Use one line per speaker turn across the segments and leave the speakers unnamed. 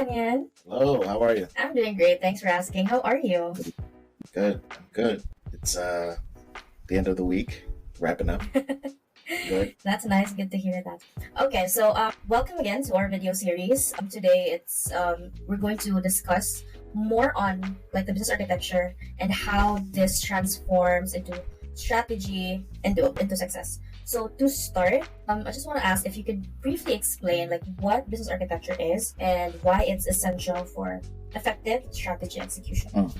Kenyan.
Hello, how are you?
I'm doing great. Thanks for asking. How are you?
Good. I'm good. It's the end of the week, wrapping up. Good.
That's nice. Good to hear that. Okay, so welcome again to our video series. Today, it's we're going to discuss more on like the business architecture and how this transforms into strategy and into success. So to start, I just want to ask if you could briefly explain like what business architecture is and why it's essential for effective strategy execution.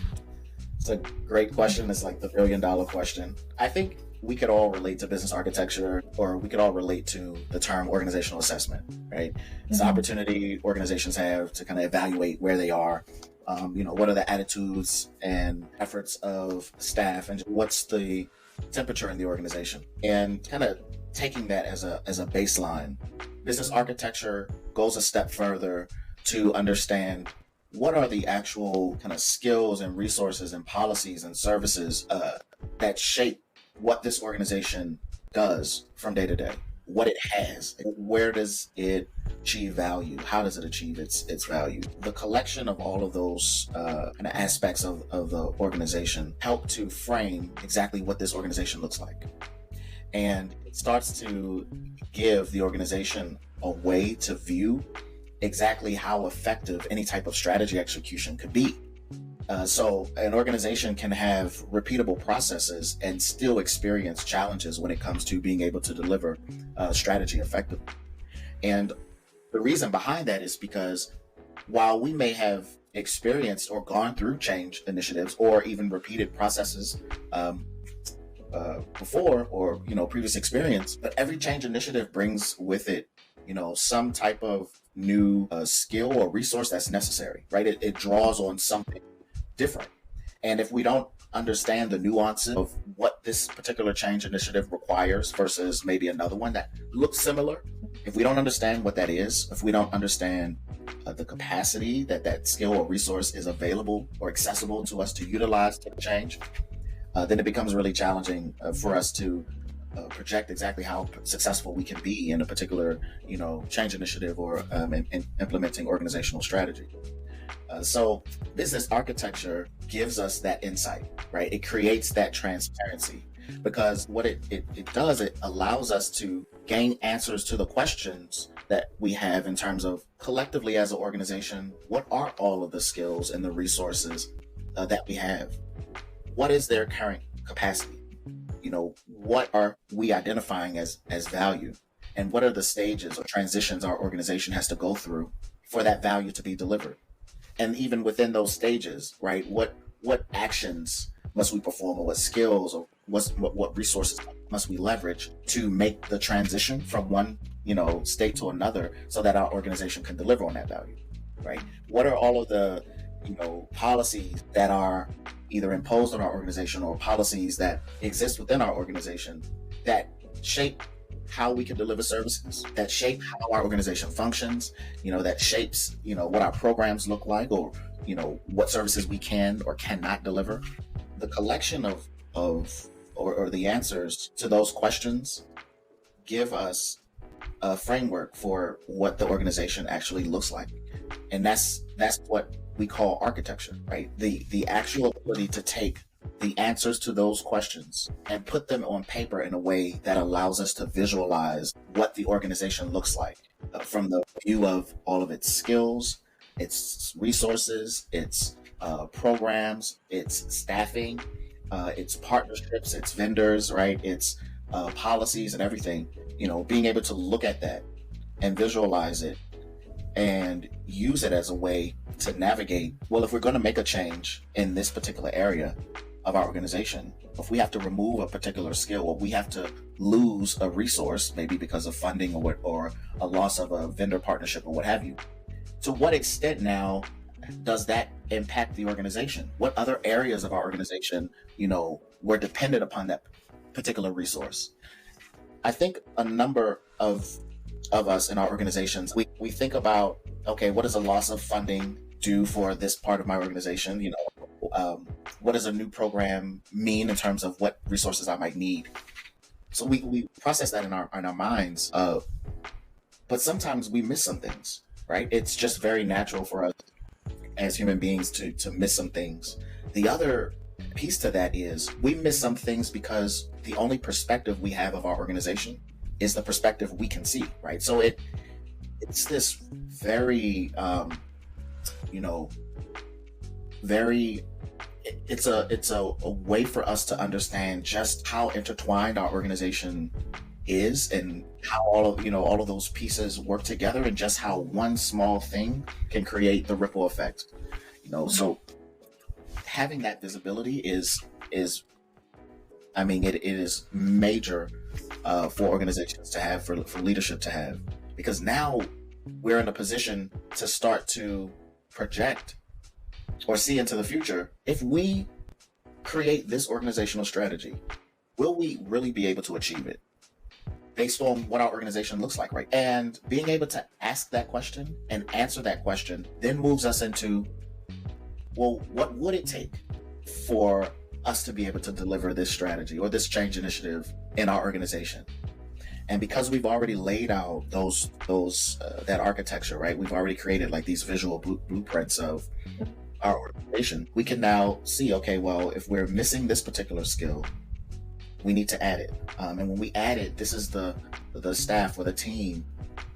It's a great question. It's like the $1 billion question. I think we could all relate to business architecture, or we could all relate to the term organizational assessment, right? It's an opportunity organizations have to kind of evaluate where they are. What are the attitudes and efforts of staff, and what's the temperature in the organization, and kind of taking that as a baseline. Business architecture goes a step further to understand what are the actual kind of skills and resources and policies and services that shape what this organization does from day to day, what it has, where does it achieve value, how does it achieve its value. The collection of all of those kind of aspects of the organization help to frame exactly what this organization looks like. And it starts to give the organization a way to view exactly how effective any type of strategy execution could be. So an organization can have repeatable processes and still experience challenges when it comes to being able to deliver strategy effectively. And the reason behind that is because while we may have experienced or gone through change initiatives or even repeated processes before, or previous experience, but every change initiative brings with it some type of new skill or resource that's necessary, right? It draws on something different. And if we don't understand the nuances of what this particular change initiative requires versus maybe another one that looks similar, if we don't understand what that is, if we don't understand the capacity that skill or resource is available or accessible to us to utilize to change, then it becomes really challenging for us to project exactly how successful we can be in a particular, change initiative or in implementing organizational strategy. So business architecture gives us that insight, right? It creates that transparency, because what it does, it allows us to gain answers to the questions that we have in terms of collectively as an organization, what are all of the skills and the resources that we have? What is their current capacity? What are we identifying as value? And what are the stages or transitions our organization has to go through for that value to be delivered? And even within those stages, right, what actions must we perform, or what skills, or what resources must we leverage to make the transition from one state to another so that our organization can deliver on that value, right? What are all of the policies that are either imposed on our organization or policies that exist within our organization that shape how we can deliver services, that shape how our organization functions, that shapes, what our programs look like, or, what services we can or cannot deliver. The collection or the answers to those questions give us a framework for what the organization actually looks like. And that's what we call architecture, right? The actual ability to take the answers to those questions and put them on paper in a way that allows us to visualize what the organization looks like from the view of all of its skills, its resources, its programs, its staffing, its partnerships, its vendors, right? Its policies and everything, being able to look at that and visualize it and use it as a way to navigate. Well, if we're going to make a change in this particular area of our organization, if we have to remove a particular skill, or we have to lose a resource, maybe because of funding or a loss of a vendor partnership or what have you, to what extent now does that impact the organization? What other areas of our organization, were dependent upon that particular resource? I think a number of us in our organizations, we think about, okay, what does a loss of funding do for this part of my organization? What does a new program mean in terms of what resources I might need? So we process that in our minds, but sometimes we miss some things, right? It's just very natural for us as human beings to miss some things. The other piece to that is we miss some things because the only perspective we have of our organization is the perspective we can see, right? So it's this very you know very it's a way for us to understand just how intertwined our organization is, and how all of those pieces work together, and just how one small thing can create the ripple effect. So having that visibility is I mean, it is major for organizations to have, for leadership to have, because now we're in a position to start to project or see into the future. If we create this organizational strategy, will we really be able to achieve it based on what our organization looks like, right? And being able to ask that question and answer that question then moves us into, well, what would it take for us to be able to deliver this strategy or this change initiative in our organization? And because we've already laid out those that architecture, right? We've already created like these visual blueprints of our organization. We can now see, okay, well, if we're missing this particular skill, we need to add it. And when we add it, this is the staff or the team,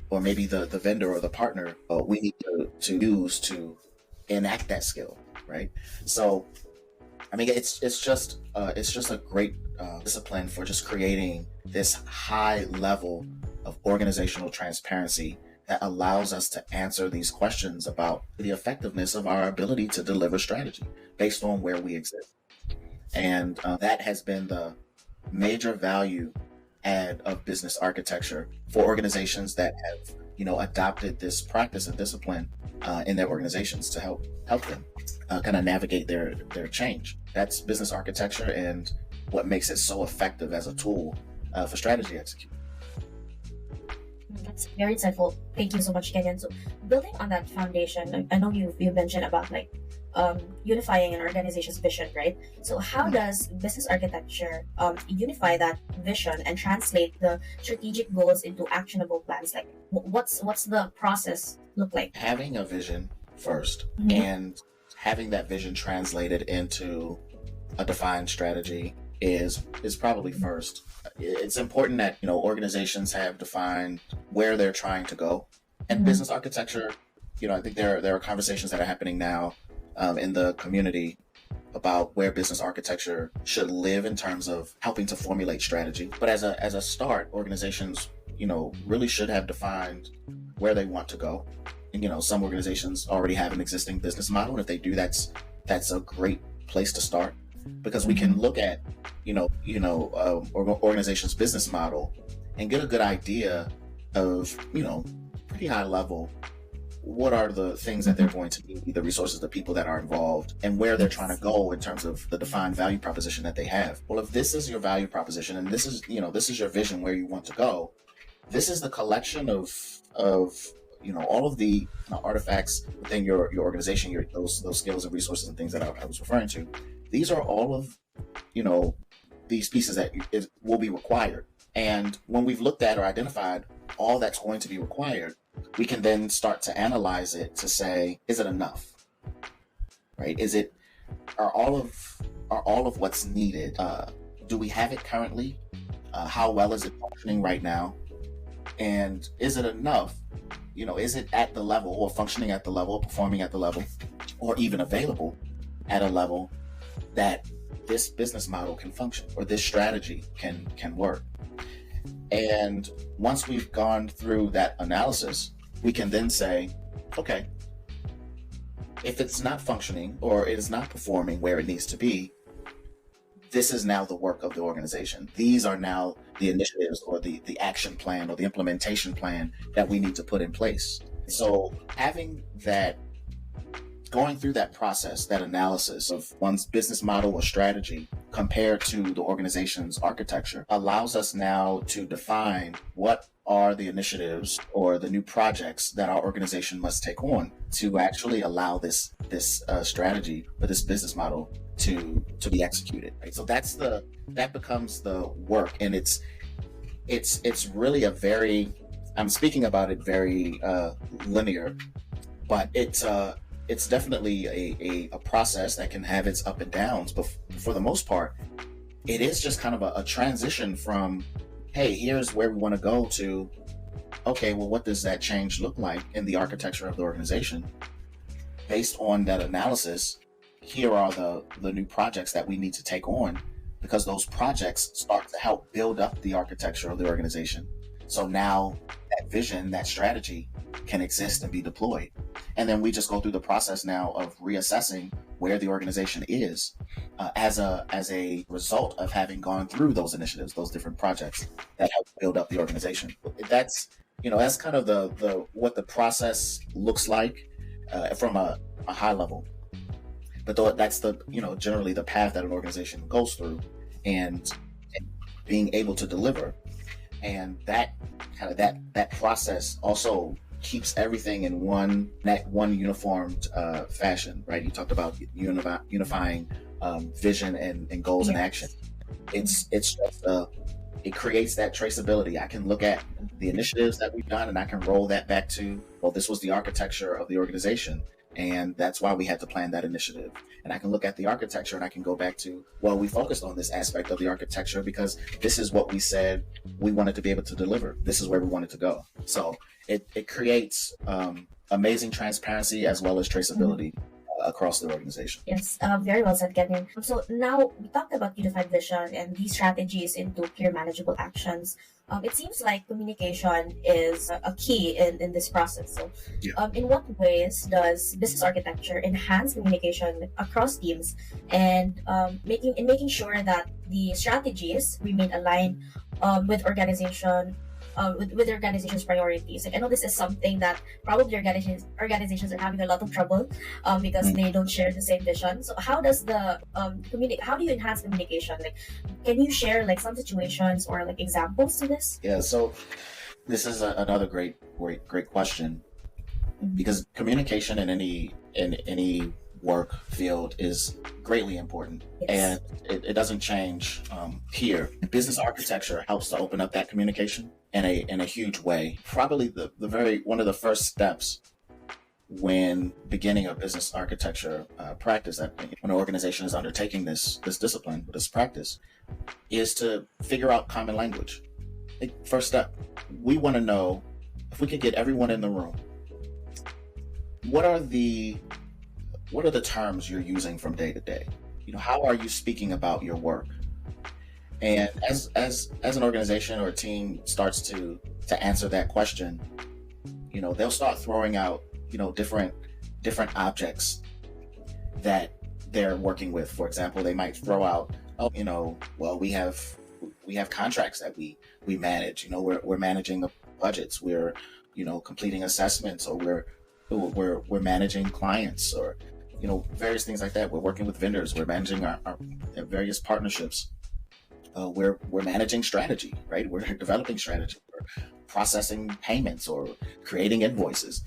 or maybe the vendor or the partner we need to use to enact that skill, right? So, I mean, it's just a great discipline for just creating this high level of organizational transparency that allows us to answer these questions about the effectiveness of our ability to deliver strategy based on where we exist. And that has been the major value add of business architecture for organizations that have, adopted this practice and discipline in their organizations to help them kind of navigate their change. That's business architecture, and what makes it so effective as a tool for strategy execution.
That's very insightful. Thank you so much, Kenyan. So, building on that foundation, I know you mentioned about like unifying an organization's vision, right? So, how does business architecture unify that vision and translate the strategic goals into actionable plans? Like, what's the process look like?
Having a vision first, and having that vision translated into a defined strategy is probably first. It's important that organizations have defined where they're trying to go, and business architecture. I think there are conversations that are happening now in the community about where business architecture should live in terms of helping to formulate strategy. But as a start, organizations really should have defined where they want to go. And some organizations already have an existing business model, and if they do, that's a great place to start, because we can look at organization's business model and get a good idea of pretty high level what are the things that they're going to need, the resources, the people that are involved, and where they're trying to go in terms of the defined value proposition that they have. Well, if this is your value proposition, and this is your vision, where you want to go, this is the collection of all of the artifacts within your organization, those skills and resources and things that I was referring to. These are all of these pieces that will be required. And when we've looked at or identified all that's going to be required, we can then start to analyze it to say, is it enough? Right? Are all of what's needed? Do we have it currently? How well is it functioning right now? And is it enough? Is it at the level, or functioning at the level, performing at the level, or even available at a level that this business model can function, or this strategy can work? And once we've gone through that analysis, we can then say, okay, if it's not functioning or it is not performing where it needs to be, this is now the work of the organization. These are now the initiatives or the action plan or the implementation plan that we need to put in place. So having that, going through that process, that analysis of one's business model or strategy compared to the organization's architecture, allows us now to define what are the initiatives or the new projects that our organization must take on to actually allow this strategy or this business model to be executed. Right? So that becomes the work, and it's really a very I'm speaking about it very linear, but it's definitely a process that can have its up and downs. But for the most part, it is just kind of a transition from, hey, here's where we want to go to, okay, well, what does that change look like in the architecture of the organization? Based on that analysis, here are the new projects that we need to take on, because those projects start to help build up the architecture of the organization. So now that vision, that strategy can exist and be deployed. And then we just go through the process now of reassessing where the organization is as a result of having gone through those initiatives, those different projects that help build up the organization. That's, that's kind of the what the process looks like from a high level. But that's the, generally the path that an organization goes through, and being able to deliver. And that kind of that process also keeps everything in one uniformed fashion, right? You talked about unifying vision and goals and action. It's just it creates that traceability. I can look at the initiatives that we've done, and I can roll that back to, well, this was the architecture of the organization, and that's why we had to plan that initiative. And I can look at the architecture and I can go back to, well, we focused on this aspect of the architecture because this is what we said we wanted to be able to deliver. This is where we wanted to go. So it creates amazing transparency as well as traceability across the organization.
Yes, very well said, Kevin. So now we talked about unified vision and these strategies into clear, manageable actions. It seems like communication is a key in this process. So, in what ways does business architecture enhance communication across teams and making sure that the strategies remain aligned with with the organization's priorities? Like, I know this is something that probably organizations are having a lot of trouble because they don't share the same vision. So how does the how do you enhance communication? Like, can you share like some situations or like examples to this?
Yeah, so this is another great question, because communication in any work field is greatly important.
Yes.
And it doesn't change here. Business architecture helps to open up that communication in a huge way. Probably the very one of the first steps when beginning a business architecture practice, that when an organization is undertaking this discipline, this practice, is to figure out common language. First step, we want to know, if we could get everyone in the room, what are the terms you're using from day to day? How are you speaking about your work? And as an organization or a team starts to answer that question, they'll start throwing out different objects that they're working with. For example, they might throw out, well, we have contracts that we manage. We're managing the budgets. We're completing assessments, or we're managing clients, or various things like that. We're working with vendors. We're managing our various partnerships. We're managing strategy, right? We're developing strategy. We're processing payments or creating invoices.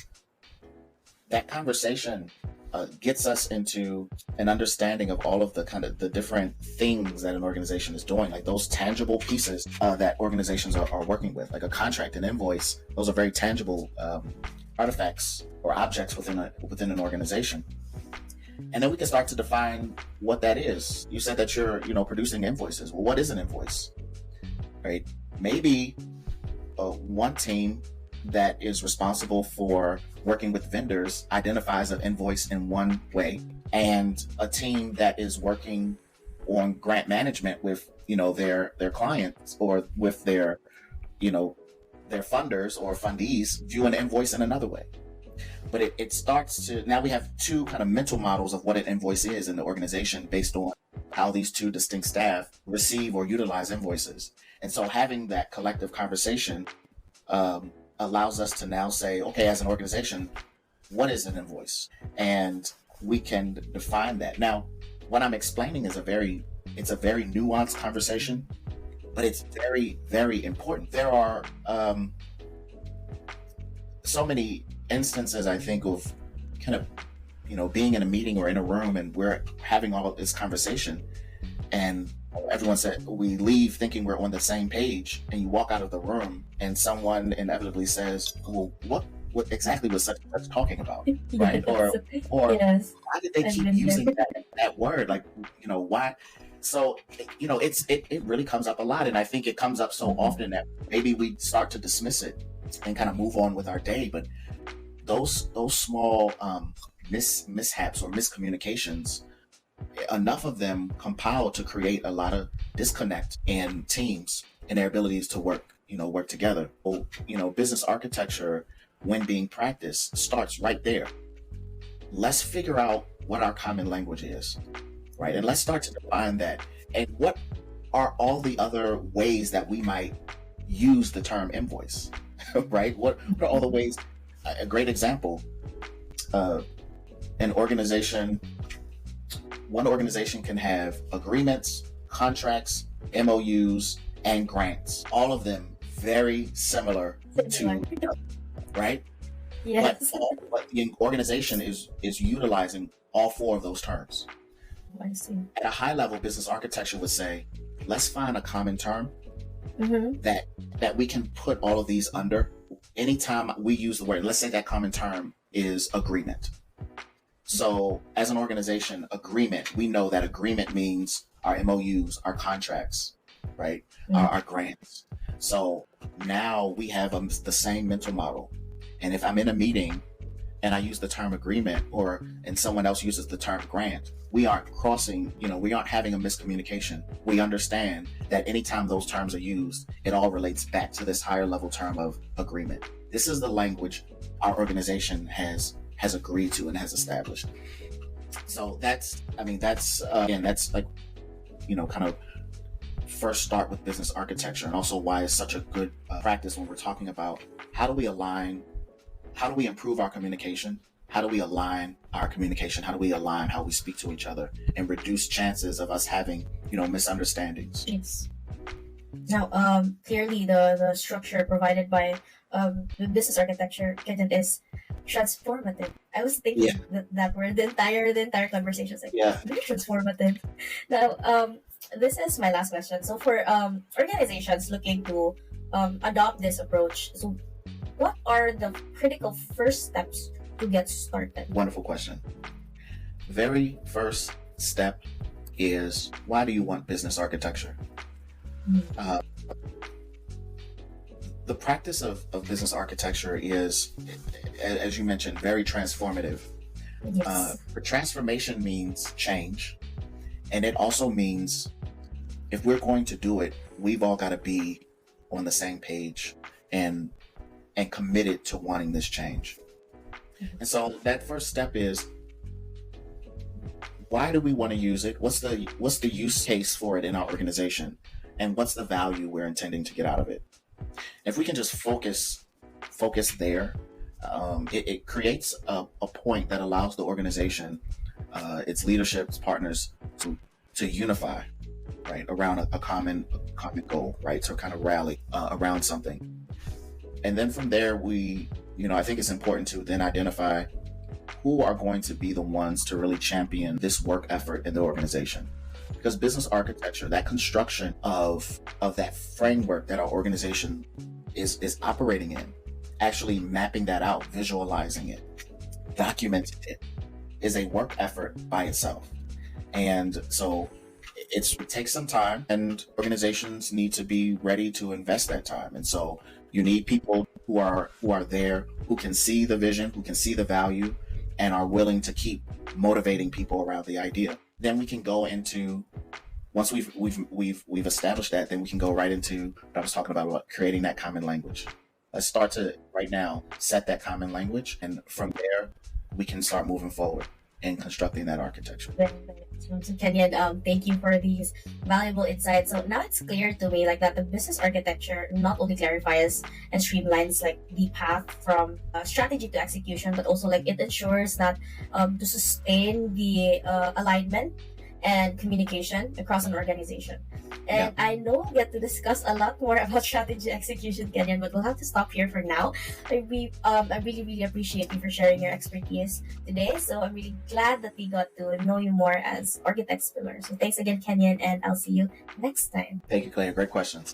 That conversation gets us into an understanding of all of the different things that an organization is doing, like those tangible pieces that organizations are working with, like a contract, an invoice. Those are very tangible artifacts or objects within an organization. And then we can start to define what that is. You said that you're, producing invoices. Well, what is an invoice, right? Maybe one team that is responsible for working with vendors identifies an invoice in one way, and a team that is working on grant management with, their clients, or with their funders or fundees, view an invoice in another way. But it starts to, now we have two kind of mental models of what an invoice is in the organization based on how these two distinct staff receive or utilize invoices. And so having that collective conversation allows us to now say, okay, as an organization, what is an invoice? And we can define that. Now, what I'm explaining is it's a very nuanced conversation, but it's very, very important. There are so many instances, I think, of kind of, being in a meeting or in a room, and we're having all of this conversation, and everyone said we leave thinking we're on the same page, and you walk out of the room and someone inevitably says, well, what exactly was such talking about, right?
Yes.
Or
Yes.
why did they
I've
keep
been there.
using that word, like, why? So it really comes up a lot, and I think it comes up so
Mhm.
often that maybe we start to dismiss it and kind of move on with our day. But those small mishaps or miscommunications, enough of them compile to create a lot of disconnect in teams and their abilities to work together. Well, business architecture, when being practiced, starts right there. Let's figure out what our common language is, right? And let's start to define that. And what are all the other ways that we might use the term invoice, right? What are all the ways? A great example, uh, an organization, one organization can have agreements, contracts, MOUs, and grants, all of them very similar to each other, right? But,
Yes.
but the organization is utilizing all four of those terms.
I see.
At a high level, business architecture would say, let's find a common term
Mm-hmm.
that we can put all of these under. Anytime we use the word, let's say that common term is agreement. So as an organization, agreement, we know that agreement means our MOUs, our contracts, right? Our grants. So now we have the same mental model. And if I'm in a meeting and I use the term agreement, and someone else uses the term grant, we aren't crossing, we aren't having a miscommunication. We understand that anytime those terms are used, it all relates back to this higher level term of agreement. This is the language our organization has agreed to and has established. So that's again, that's like, kind of first start with business architecture, and also why it's such a good practice when we're talking about how do we improve our communication, how do we align our communication, how do we align how we speak to each other and reduce chances of us having misunderstandings.
Yes. Now, clearly the structure provided by the business architecture content is transformative. I was
Yeah.
thinking that word the entire conversation is like
Yeah.
very transformative. Now, this is my last question. So for organizations looking to adopt this approach, so what are the critical first steps to get started?
Wonderful question. Very first step is, why do you want business architecture?
Mm.
The practice of business architecture is, as you mentioned, very transformative.
Yes.
But transformation means change, and it also means if we're going to do it, we've all got to be on the same page and committed to wanting this change. And so that first step is, why do we want to use it? What's the use case for it in our organization? And what's the value we're intending to get out of it? If we can just focus there, it creates a point that allows the organization, its leadership, its partners to unify, right, around a common goal, right? So kind of rally around something. And then from there, I think it's important to then identify who are going to be the ones to really champion this work effort in the organization. Because business architecture, that construction of that framework that our organization is operating in, actually mapping that out, visualizing it, documenting it, is a work effort by itself. And so it takes some time, and organizations need to be ready to invest that time. And so you need people who are there, who can see the vision, who can see the value, and are willing to keep motivating people around the idea. Then we can go into, once we've established that, then we can go right into what I was talking about creating that common language. Let's start to right now set that common language, and from there we can start moving forward in constructing that architecture.
So Kenyan, thank you for these valuable insights. So now it's clear to me like that the business architecture not only clarifies and streamlines like the path from strategy to execution, but also like it ensures that to sustain the alignment and communication across an organization.
Yeah.
And I know we'll get to discuss a lot more about strategy execution, Kenyan, but we'll have to stop here for now. I really, really appreciate you for sharing your expertise today. So I'm really glad that we got to know you more as architects pillar. So thanks again, Kenyan, and I'll see you next time.
Thank you, Clay. Great questions.